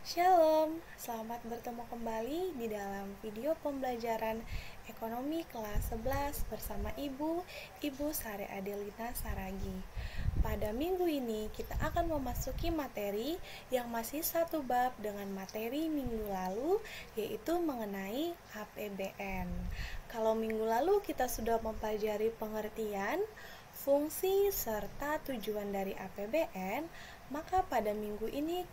Shalom, selamat bertemu kembali di dalam video pembelajaran ekonomi kelas 11 bersama Ibu Sare Adelina Saragi. Pada minggu ini kita akan memasuki materi yang masih satu bab dengan materi minggu lalu, yaitu mengenai APBN. Kalau minggu lalu kita sudah mempelajari pengertian, fungsi, serta tujuan dari APBN, maka pada minggu ini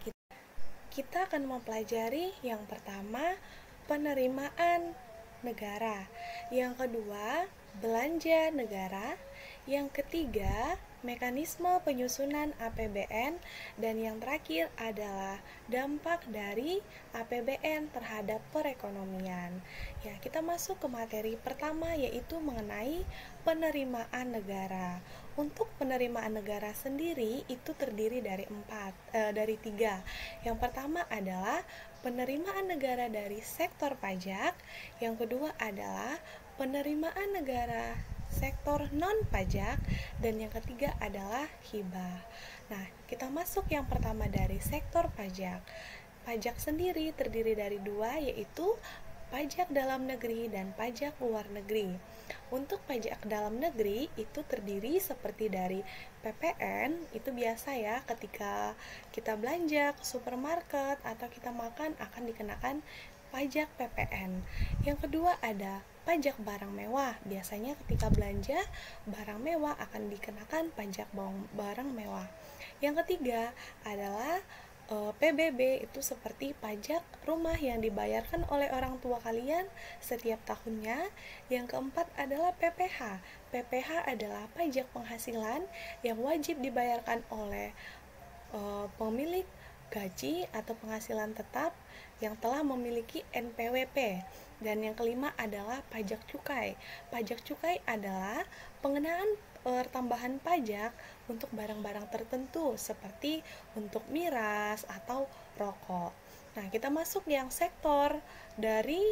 kita akan mempelajari yang pertama, penerimaan negara, yang kedua, belanja negara, yang ketiga, mekanisme penyusunan APBN, dan yang terakhir adalah dampak dari APBN terhadap perekonomian. Ya, kita masuk ke materi pertama, yaitu mengenai penerimaan negara. Untuk penerimaan negara sendiri itu terdiri dari tiga. Yang pertama adalah penerimaan negara dari sektor pajak, yang kedua adalah penerimaan negara sektor non-pajak, dan yang ketiga adalah hibah. Nah, kita masuk yang pertama dari sektor pajak. Pajak sendiri terdiri dari dua, yaitu pajak dalam negeri dan pajak luar negeri. Untuk pajak dalam negeri itu terdiri seperti dari PPN, itu biasa ya ketika kita belanja ke supermarket atau kita makan akan dikenakan pajak PPN. Yang kedua ada pajak barang mewah. Biasanya ketika belanja barang mewah akan dikenakan pajak barang mewah. Yang ketiga adalah PBB, itu seperti pajak rumah yang dibayarkan oleh orang tua kalian setiap tahunnya. Yang keempat adalah PPH. PPH adalah pajak penghasilan yang wajib dibayarkan oleh pemilik gaji atau penghasilan tetap yang telah memiliki NPWP. Dan yang kelima adalah pajak cukai. Pajak cukai adalah pengenaan tambahan pajak untuk barang-barang tertentu seperti untuk miras atau rokok. Nah, kita masuk yang sektor dari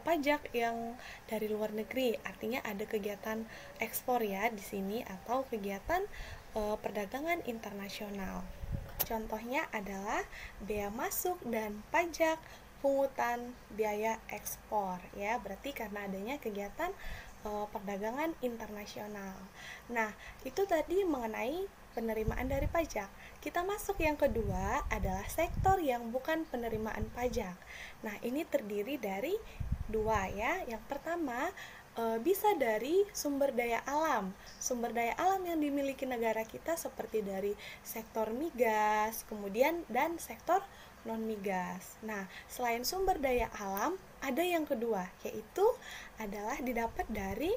pajak yang dari luar negeri. Artinya ada kegiatan ekspor ya di sini atau kegiatan perdagangan internasional. Contohnya adalah bea masuk dan pajak pungutan biaya ekspor ya, berarti karena adanya kegiatan perdagangan internasional. Nah, itu tadi mengenai penerimaan dari pajak. Kita masuk yang kedua adalah sektor yang bukan penerimaan pajak. Nah, ini terdiri dari dua ya. Yang pertama bisa dari sumber daya alam. Sumber daya alam yang dimiliki negara kita seperti dari sektor migas, kemudian dan sektor non-migas. Nah, selain sumber daya alam, ada yang kedua, yaitu adalah didapat dari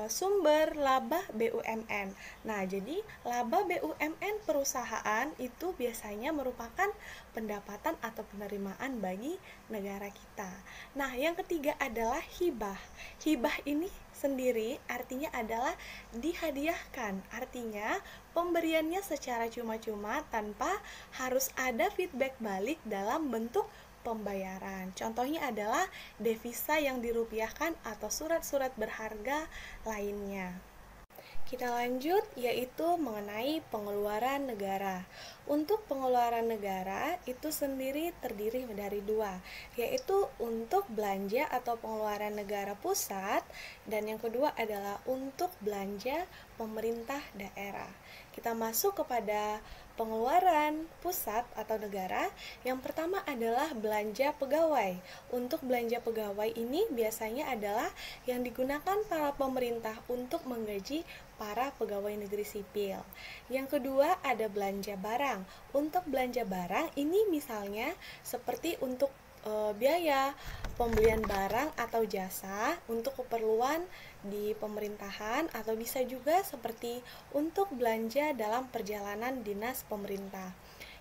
sumber laba BUMN. Nah, jadi laba BUMN perusahaan itu biasanya merupakan pendapatan atau penerimaan bagi negara kita. Nah, yang ketiga adalah hibah. Hibah ini sendiri artinya adalah dihadiahkan. Artinya pemberiannya secara cuma-cuma tanpa harus ada feedback balik dalam bentuk pembayaran. Contohnya adalah devisa yang dirupiahkan atau surat-surat berharga lainnya. Kita lanjut, yaitu mengenai pengeluaran negara. Untuk pengeluaran negara itu sendiri terdiri dari dua, yaitu untuk belanja atau pengeluaran negara pusat, dan yang kedua adalah untuk belanja pemerintah daerah. Kita masuk kepada pengeluaran pusat atau negara. Yang pertama adalah belanja pegawai. Untuk belanja pegawai ini biasanya adalah yang digunakan para pemerintah untuk menggaji para pegawai negeri sipil. Yang kedua ada belanja barang. Untuk belanja barang ini misalnya seperti untuk biaya pembelian barang atau jasa untuk keperluan di pemerintahan, atau bisa juga seperti untuk belanja dalam perjalanan dinas pemerintah.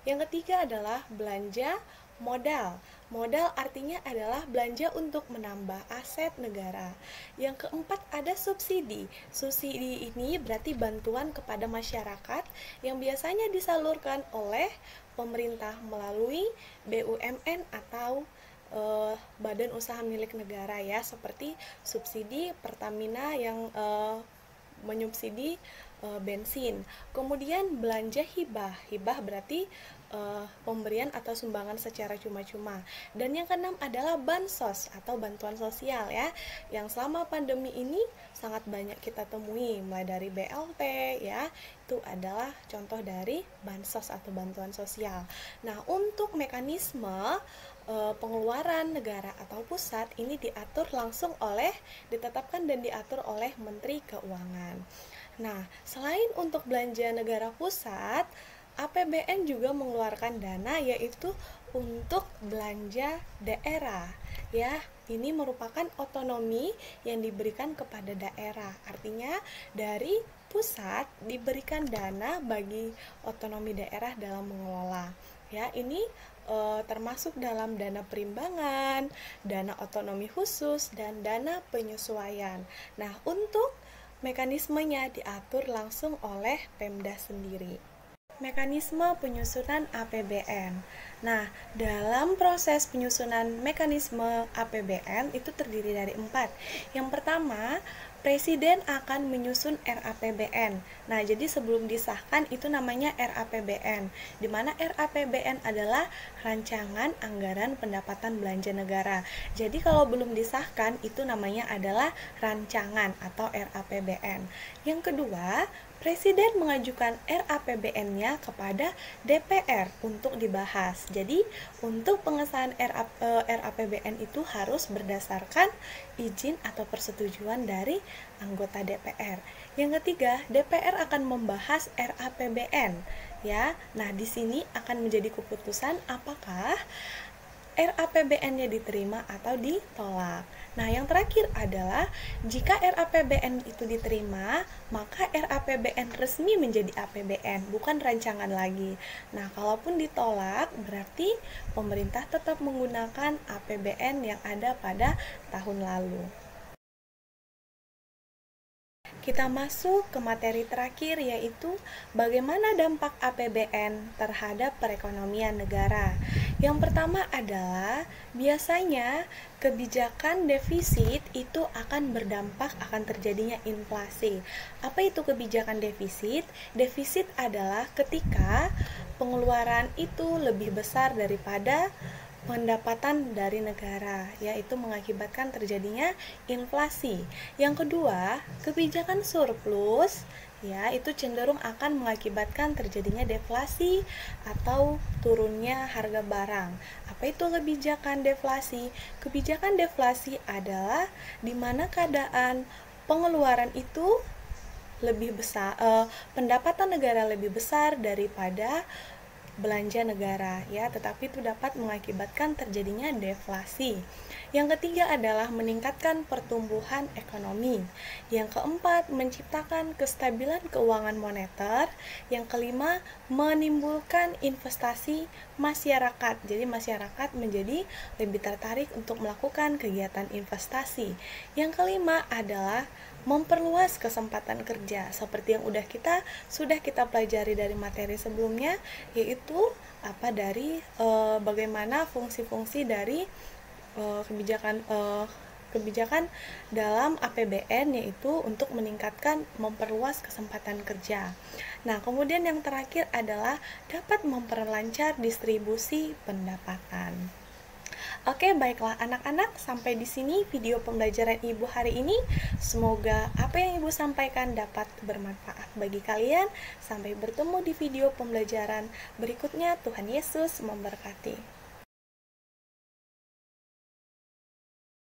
Yang ketiga adalah belanja modal. Modal artinya adalah belanja untuk menambah aset negara. Yang keempat ada subsidi. Subsidi ini berarti bantuan kepada masyarakat yang biasanya disalurkan oleh pemerintah melalui BUMN atau badan usaha milik negara ya, seperti subsidi Pertamina yang menyubsidi bensin. Kemudian belanja hibah. Hibah berarti pemberian atau sumbangan secara cuma-cuma. Dan yang keenam adalah bansos atau bantuan sosial ya, yang selama pandemi ini sangat banyak kita temui, mulai dari BLT ya, itu adalah contoh dari bansos atau bantuan sosial. Nah, untuk mekanisme pengeluaran negara atau pusat ini ditetapkan dan diatur oleh Menteri Keuangan. Nah, selain untuk belanja negara pusat, APBN juga mengeluarkan dana yaitu untuk belanja daerah. Ya, ini merupakan otonomi yang diberikan kepada daerah. Artinya dari pusat diberikan dana bagi otonomi daerah dalam mengelola. Ya, ini termasuk dalam dana perimbangan, dana otonomi khusus, dan dana penyesuaian. Nah, untuk mekanismenya diatur langsung oleh Pemda sendiri. Mekanisme penyusunan APBN. Nah, dalam proses penyusunan mekanisme APBN itu terdiri dari 4. Yang pertama, Presiden akan menyusun RAPBN. Nah, jadi sebelum disahkan itu namanya RAPBN, di mana RAPBN adalah rancangan anggaran pendapatan belanja negara. Jadi kalau belum disahkan itu namanya adalah rancangan atau RAPBN. Yang kedua, Presiden mengajukan RAPBN-nya kepada DPR untuk dibahas. Jadi, untuk pengesahan RAPBN itu harus berdasarkan izin atau persetujuan dari anggota DPR. Yang ketiga, DPR akan membahas RAPBN, ya. Nah, di sini akan menjadi keputusan apakah RAPBN-nya diterima atau ditolak. Nah, yang terakhir adalah jika RAPBN itu diterima, maka RAPBN resmi menjadi APBN, bukan rancangan lagi. Nah, kalaupun ditolak, berarti pemerintah tetap menggunakan APBN yang ada pada tahun lalu. Kita masuk ke materi terakhir, yaitu bagaimana dampak APBN terhadap perekonomian negara. Yang pertama adalah biasanya kebijakan defisit itu akan berdampak akan terjadinya inflasi. Apa itu kebijakan defisit? Defisit adalah ketika pengeluaran itu lebih besar daripada pendapatan dari negara, yaitu mengakibatkan terjadinya inflasi. Yang kedua, kebijakan surplus ya itu cenderung akan mengakibatkan terjadinya deflasi atau turunnya harga barang. Apa itu kebijakan deflasi? Kebijakan deflasi adalah di mana keadaan pengeluaran itu lebih besar, pendapatan negara lebih besar daripada belanja negara ya, tetapi itu dapat mengakibatkan terjadinya deflasi. Yang ketiga adalah meningkatkan pertumbuhan ekonomi. Yang keempat, menciptakan kestabilan keuangan moneter. Yang kelima, menimbulkan investasi masyarakat. Jadi masyarakat menjadi lebih tertarik untuk melakukan kegiatan investasi. Yang kelima adalah memperluas kesempatan kerja, seperti yang sudah kita pelajari dari materi sebelumnya, yaitu bagaimana fungsi-fungsi dari kebijakan dalam APBN, yaitu untuk memperluas kesempatan kerja. Nah, kemudian yang terakhir adalah dapat memperlancar distribusi pendapatan. Oke, baiklah anak-anak, sampai di sini video pembelajaran Ibu hari ini. Semoga apa yang Ibu sampaikan dapat bermanfaat bagi kalian. Sampai bertemu di video pembelajaran berikutnya. Tuhan Yesus memberkati.